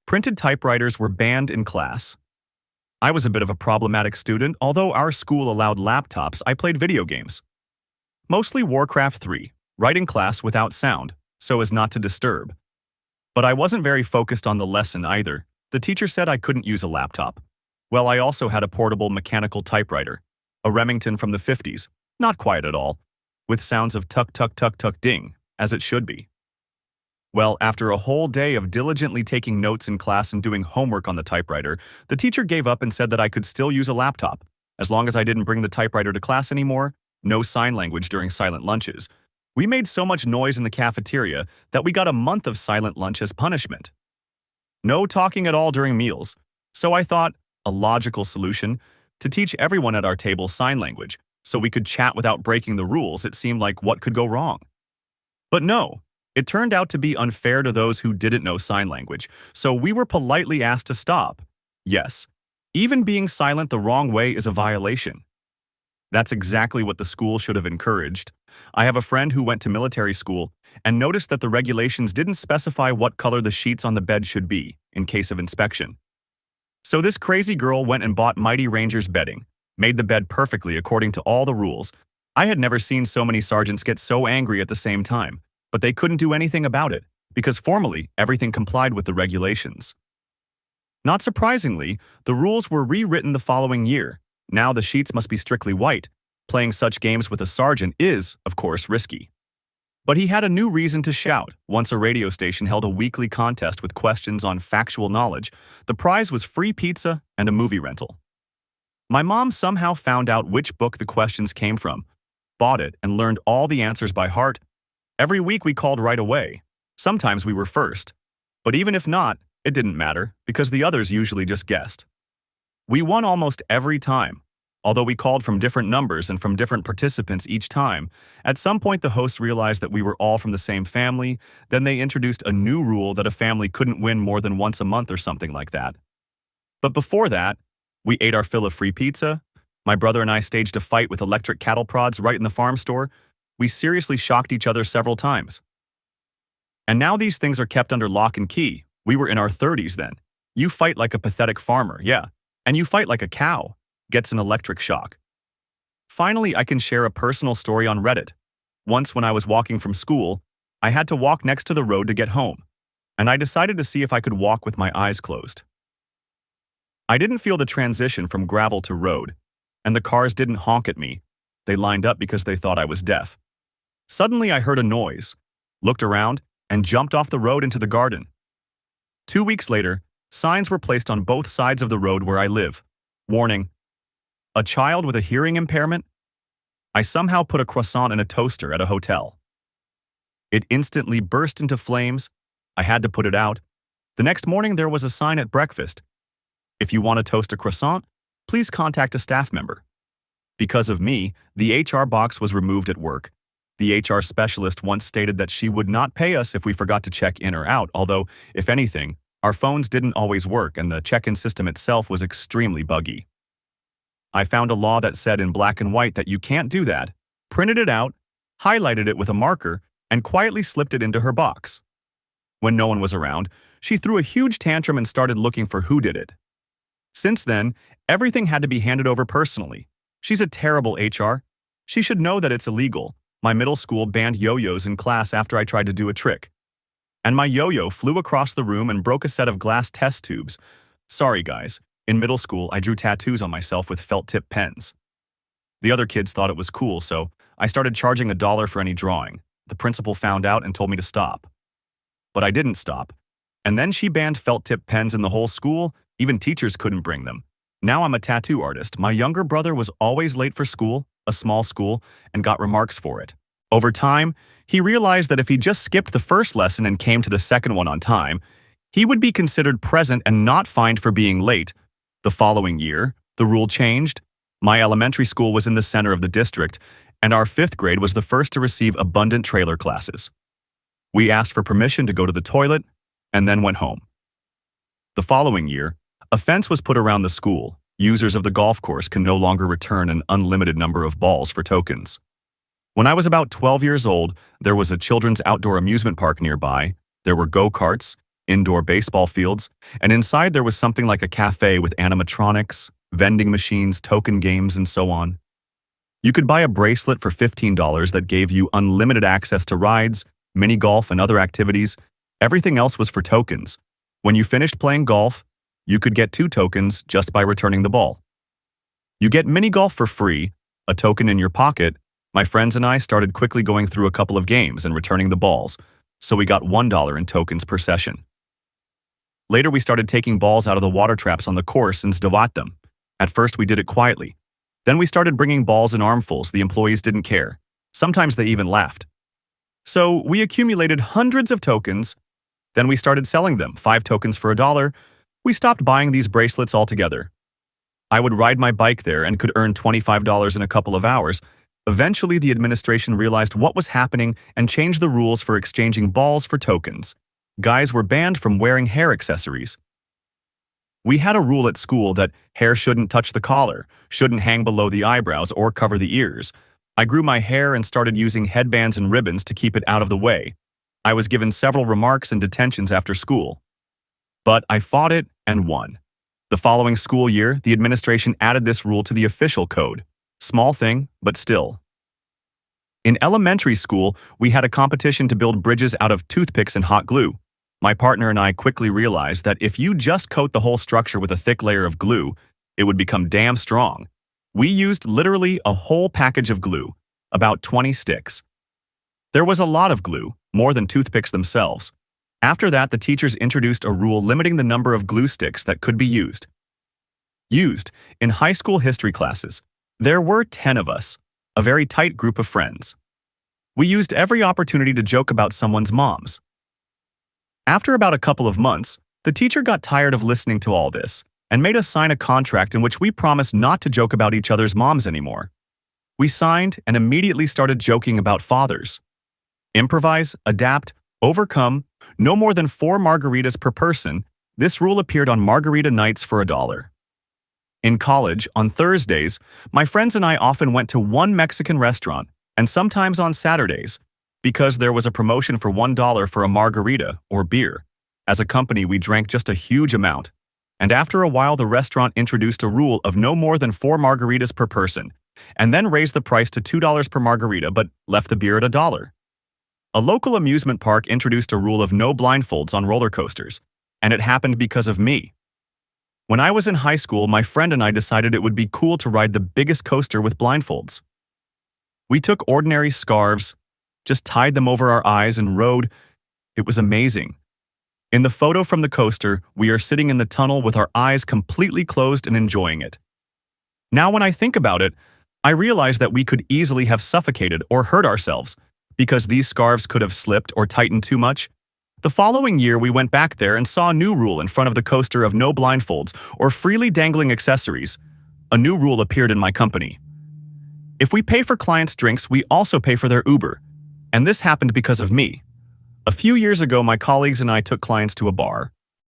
Printed typewriters were banned in class. I was a bit of a problematic student. Although our school allowed laptops, I played video games. Mostly Warcraft 3, right in class without sound, so as not to disturb. But I wasn't very focused on the lesson either. The teacher said I couldn't use a laptop. Well, I also had a portable mechanical typewriter, a Remington from the 50s, not quiet at all, with sounds of tuck tuck tuck tuck ding, as it should be. Well, after a whole day of diligently taking notes in class and doing homework on the typewriter, the teacher gave up and said that I could still use a laptop, as long as I didn't bring the typewriter to class anymore, no sign language during silent lunches. We made so much noise in the cafeteria that we got a month of silent lunch as punishment. No talking at all during meals, so I thought, a logical solution, to teach everyone at our table sign language, so we could chat without breaking the rules. It seemed like what could go wrong. But no. It turned out to be unfair to those who didn't know sign language, so we were politely asked to stop. Yes, even being silent the wrong way is a violation. That's exactly what the school should have encouraged. I have a friend who went to military school and noticed that the regulations didn't specify what color the sheets on the bed should be in case of inspection. So this crazy girl went and bought Mighty Ranger's bedding, made the bed perfectly according to all the rules. I had never seen so many sergeants get so angry at the same time. But they couldn't do anything about it, because formally, everything complied with the regulations. Not surprisingly, the rules were rewritten the following year. Now the sheets must be strictly white. Playing such games with a sergeant is, of course, risky. But he had a new reason to shout. Once a radio station held a weekly contest with questions on factual knowledge. The prize was free pizza and a movie rental. My mom somehow found out which book the questions came from, bought it, and learned all the answers by heart. Every week we called right away. Sometimes we were first. But even if not, it didn't matter, because the others usually just guessed. We won almost every time. Although we called from different numbers and from different participants each time, at some point the hosts realized that we were all from the same family. Then they introduced a new rule that a family couldn't win more than once a month or something like that. But before that, we ate our fill of free pizza. My brother and I staged a fight with electric cattle prods right in the farm store. We seriously shocked each other several times. And now these things are kept under lock and key. We were in our 30s then. You fight like a pathetic farmer, yeah. And you fight like a cow. Gets an electric shock. Finally, I can share a personal story on Reddit. Once when I was walking from school, I had to walk next to the road to get home. And I decided to see if I could walk with my eyes closed. I didn't feel the transition from gravel to road. And the cars didn't honk at me. They lined up because they thought I was deaf. Suddenly, I heard a noise, looked around, and jumped off the road into the garden. 2 weeks later, signs were placed on both sides of the road where I live. Warning: a child with a hearing impairment? I somehow put a croissant in a toaster at a hotel. It instantly burst into flames. I had to put it out. The next morning, there was a sign at breakfast. If you want to toast a croissant, please contact a staff member. Because of me, the HR box was removed at work. The HR specialist once stated that she would not pay us if we forgot to check in or out, although, if anything, our phones didn't always work and the check-in system itself was extremely buggy. I found a law that said in black and white that you can't do that, printed it out, highlighted it with a marker, and quietly slipped it into her box. When no one was around, she threw a huge tantrum and started looking for who did it. Since then, everything had to be handed over personally. She's a terrible HR. She should know that it's illegal. My middle school banned yo-yos in class after I tried to do a trick. And my yo-yo flew across the room and broke a set of glass test tubes. Sorry, guys. In middle school, I drew tattoos on myself with felt-tip pens. The other kids thought it was cool, so I started charging $1 for any drawing. The principal found out and told me to stop. But I didn't stop. And then she banned felt-tip pens in the whole school. Even teachers couldn't bring them. Now I'm a tattoo artist. My younger brother was always late for school, a small school, and got remarks for it. Over time, he realized that if he just skipped the first lesson and came to the second one on time, he would be considered present and not fined for being late. The following year, the rule changed. My elementary school was in the center of the district, and our 5th grade was the first to receive abundant trailer classes. We asked for permission to go to the toilet, and then went home. The following year, a fence was put around the school. Users of the golf course can no longer return an unlimited number of balls for tokens. When I was about 12 years old, there was a children's outdoor amusement park nearby. There were go-karts, indoor baseball fields, and inside there was something like a cafe with animatronics, vending machines, token games, and so on. You could buy a bracelet for $15 that gave you unlimited access to rides, mini golf, and other activities. Everything else was for tokens. When you finished playing golf, you could get 2 tokens just by returning the ball. You get mini golf for free, a token in your pocket. My friends and I started quickly going through a couple of games and returning the balls, so we got $1 in tokens per session. Later, we started taking balls out of the water traps on the course and sdawat them. At first, we did it quietly. Then we started bringing balls in armfuls. The employees didn't care. Sometimes they even laughed. So we accumulated hundreds of tokens. Then we started selling them, 5 tokens for $1. We stopped buying these bracelets altogether. I would ride my bike there and could earn $25 in a couple of hours. Eventually, the administration realized what was happening and changed the rules for exchanging balls for tokens. Guys were banned from wearing hair accessories. We had a rule at school that hair shouldn't touch the collar, shouldn't hang below the eyebrows or cover the ears. I grew my hair and started using headbands and ribbons to keep it out of the way. I was given several remarks and detentions after school. But I fought it and won. The following school year, the administration added this rule to the official code. Small thing, but still. In elementary school, we had a competition to build bridges out of toothpicks and hot glue. My partner and I quickly realized that if you just coat the whole structure with a thick layer of glue, it would become damn strong. We used literally a whole package of glue, about 20 sticks. There was a lot of glue, more than toothpicks themselves. After that, the teachers introduced a rule limiting the number of glue sticks that could be used. In high school history classes, there were 10 of us, a very tight group of friends. We used every opportunity to joke about someone's moms. After about a couple of months, the teacher got tired of listening to all this and made us sign a contract in which we promised not to joke about each other's moms anymore. We signed and immediately started joking about fathers. Improvise, adapt, overcome, no more than 4 margaritas per person. This rule appeared on margarita nights for $1. In college, on Thursdays, my friends and I often went to one Mexican restaurant, and sometimes on Saturdays, because there was a promotion for $1 for a margarita or beer. As a company, we drank just a huge amount. And after a while, the restaurant introduced a rule of no more than 4 margaritas per person, and then raised the price to $2 per margarita but left the beer at $1. A local amusement park introduced a rule of no blindfolds on roller coasters, and it happened because of me. When I was in high school, my friend and I decided it would be cool to ride the biggest coaster with blindfolds. We took ordinary scarves, just tied them over our eyes and rode. It was amazing. In the photo from the coaster, we are sitting in the tunnel with our eyes completely closed and enjoying it. Now when I think about it, I realize that we could easily have suffocated or hurt ourselves because these scarves could have slipped or tightened too much. The following year, we went back there and saw a new rule in front of the coaster of no blindfolds or freely dangling accessories. A new rule appeared in my company. If we pay for clients' drinks, we also pay for their Uber. And this happened because of me. A few years ago, my colleagues and I took clients to a bar.